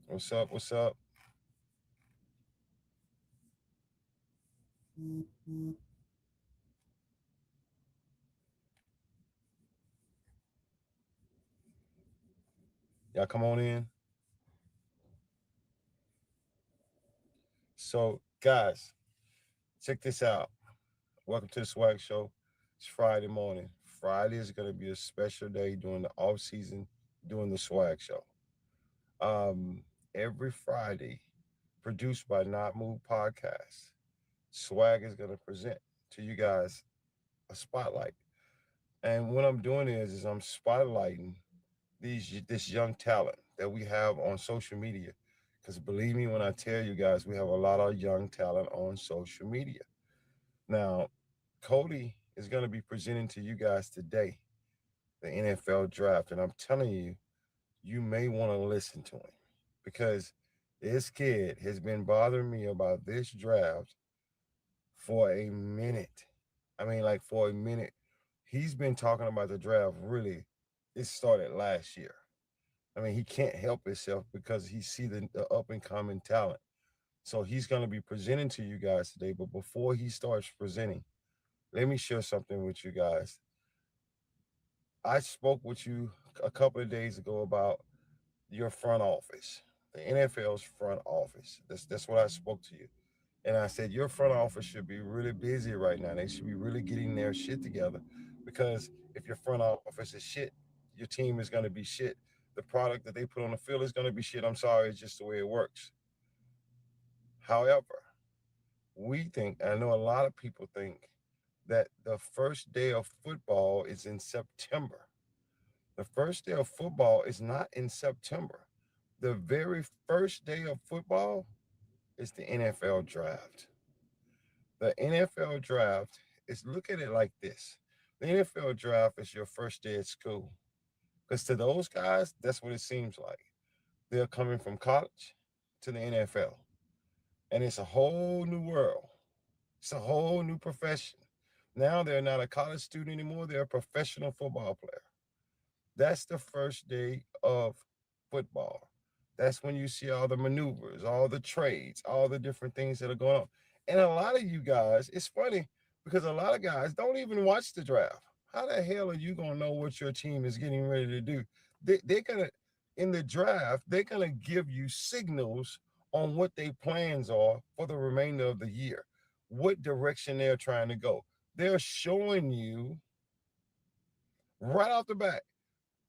What's up? What's up? Y'all come on in. So, guys, check this out. Welcome to the Swag Show. It's Friday morning. Friday is going to be a special day during the off season, doing the Swag Show. Um, every Friday, produced by Not Move Podcast, Swag is going to present to you guys a spotlight. And what I'm doing is I'm spotlighting this young talent that we have on social media. Because believe me when I tell you guys, we have a lot of young talent on social media. Now, Cody is going to be presenting to you guys today the NFL draft. And I'm telling you, you may want to listen to him because this kid has been bothering me about this draft for a minute. I mean, like for a minute. He's been talking about the draft really. It started last year. I mean, he can't help himself because he see the up and coming talent. So he's going to be presenting to you guys today. But before he starts presenting, let me share something with you guys. I spoke with you a couple of days ago about your front office, the NFL's front office. That's what I spoke to you. And I said, your front office should be really busy right now. They should be really getting their shit together because if your front office is shit, your team is going to be shit. The product that they put on the field is going to be shit. I'm sorry, it's just the way it works. However, we think, I know a lot of people think, that the first day of football is in September. The first day of football is not in September. The very first day of football is the NFL draft. The NFL draft is, look at it like this. The NFL draft is your first day at school. Because to those guys, that's what it seems like. They're coming from college to the NFL. And it's a whole new world. It's a whole new profession. Now they're not a college student anymore, they're a professional football player. That's the first day of football. That's when you see all the maneuvers, all the trades, all the different things that are going on. And a lot of you guys, it's funny because a lot of guys don't even watch the draft. How the hell are you going to know what your team is getting ready to do? They're going to, in the draft, they're going to give you signals on what their plans are for the remainder of the year, what direction they're trying to go. They're showing you right off the bat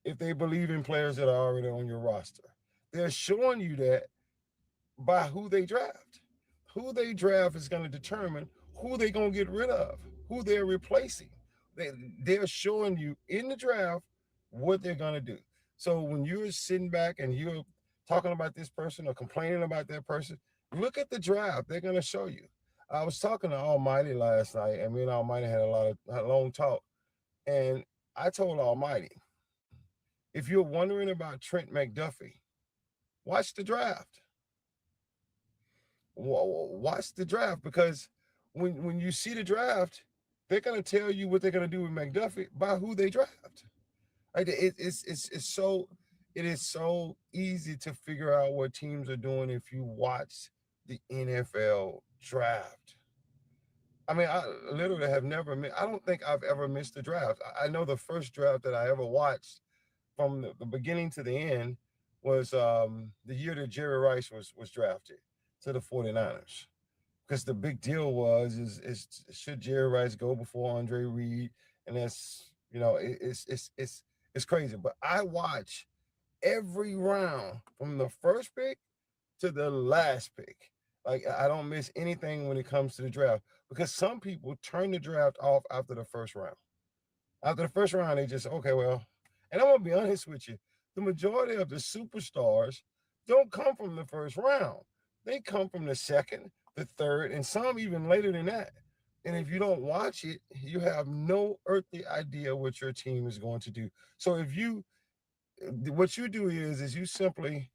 if they believe in players that are already on your roster. They're showing you that by who they draft. Who they draft is going to determine who they're going to get rid of, who they're replacing. They, they're showing you in the draft what they're going to do. So when you're sitting back and you're talking about this person or complaining about that person, look at the draft. They're going to show you. I was talking to Almighty last night, and me and Almighty had a long talk. And I told Almighty, if you're wondering about Trent McDuffie, watch the draft. Watch the draft because when you see the draft, they're gonna tell you what they're gonna do with McDuffie by who they draft. Like it's so it is so easy to figure out what teams are doing if you watch the NFL draft. I mean, I literally have never. I don't think I've ever missed a draft. I know the first draft that I ever watched from the beginning to the end was the year that Jerry Rice was drafted to the 49ers. Because the big deal is should Jerry Rice go before Andre Reed? And that's it's crazy. But I watch every round from the first pick to the last pick. Like I don't miss anything when it comes to the draft because some people turn the draft off after the first round. After the first round, they just okay, well, and I'm gonna be honest with you, the majority of the superstars don't come from the first round. They come from the second, the third, and some even later than that. And if you don't watch it, you have no earthly idea what your team is going to do. So if you what you do is you simply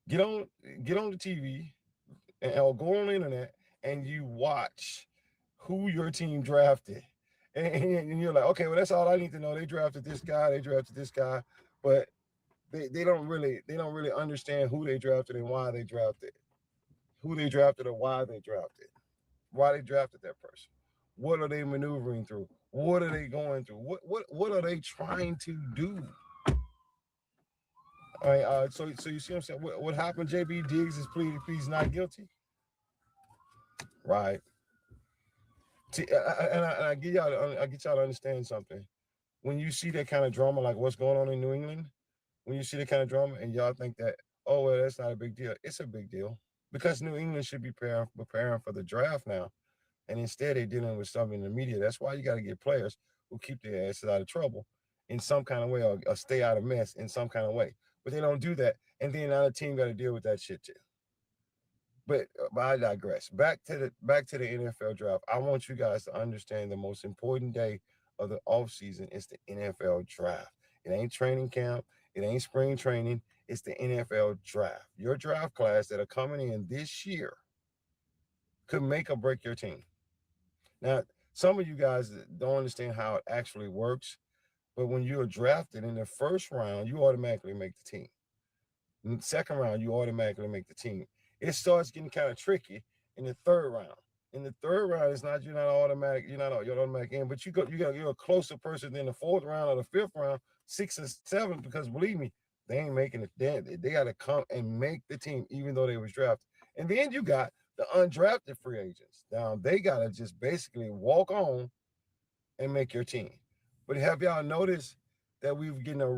get on get on the TV or go on the internet and you watch who your team drafted. And you're like, okay, well, that's all I need to know. They drafted this guy, they drafted this guy. But they don't really understand who they drafted and why they drafted, who they drafted or why they drafted that person. What are they maneuvering through? What are they going through? What are they trying to do? All right, so you see what I'm saying? What happened? JB Diggs is pleads not guilty, right? See, I get y'all to understand something. When you see that kind of drama, like what's going on in New England, when you see that kind of drama, and y'all think that, oh well, that's not a big deal. It's a big deal because New England should be preparing for the draft now, and instead they're dealing with something in the media. That's why you got to get players who keep their asses out of trouble in some kind of way, or stay out of mess in some kind of way. But they don't do that, and then another team got to deal with that shit too. But I digress. Back to the NFL draft. I want you guys to understand the most important day of the offseason is the NFL draft. It ain't training camp. It ain't spring training. It's the NFL draft. Your draft class that are coming in this year could make or break your team. Now, some of you guys don't understand how it actually works, but when you're drafted in the first round, you automatically make the team. In the second round, you automatically make the team. It starts getting kind of tricky in the third round. In the third round, it's not you're not automatic, you're automatic in, but you're a closer person than the fourth round or the fifth round, sixth and seventh, because believe me, they ain't making it. They got to come and make the team, even though they was drafted. And then you got the undrafted free agents. Now they got to just basically walk on and make your team. But have y'all noticed that we've getting a